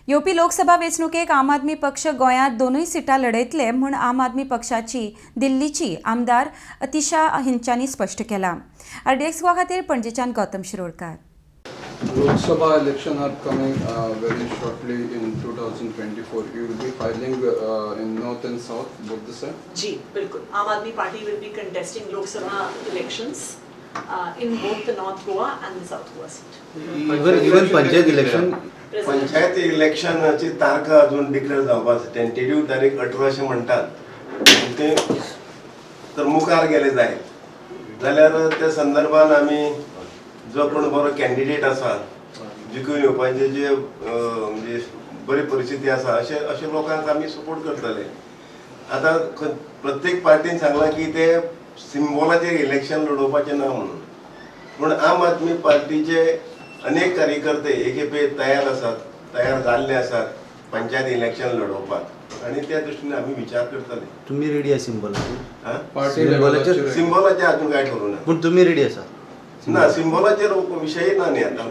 UP Lok Sabha वेंचणुकेक आम आदमी पक्ष गोंयांत दोनूय सिटां लढयतले म्हूण आम आदमी पक्षाची दिल्लीची आमदार अतिशा हांच्यांनी स्पश्ट केलां. RDXGOA खातीर पणजेच्यान Gautam Shirodkar. Loksabha election are coming very shortly in 2024. You will be filing in north and south, both the side? जी बिल्कुल. आम आदमी party will be contesting Loksabha elections in both the North Goa and the South Goa seat. Even panchayat election. Panchayat इलेक्शनाची तारख अजून declare जावपाक tentative तारीख 18 म्हणटात ते तर मुखार गेले जाय जाल्यार त्या संदर्भात आमी जो कोण बरो कॅन्डिडेट आसा जिखून येवपाचे जे म्हणजे बरी परिस्थिती आसा अशे लोकांक आमी सपोर्ट करतले. आता प्रत्येक पार्टीन सांगला की ते सिम्बॉलाचेर इलेक्शन लडोवपाचें ना म्हणून, पूण आम आदमी पार्टीचे अनेक कार्यकर्ते एकेपे तयार जाल्ले आसात पंचायत इलेक्शन लडोवपाक आणि त्या दृष्टीने आम्ही विचार करतले. तुम्ही रेडी आसा सिम्बॉलाचेर? सिम्बॉलाचेर अजून काय ठरवू ना. पण तुम्ही रेडी आसा? ना, सिम्बॉलाचेर विषय ना न्ही आता.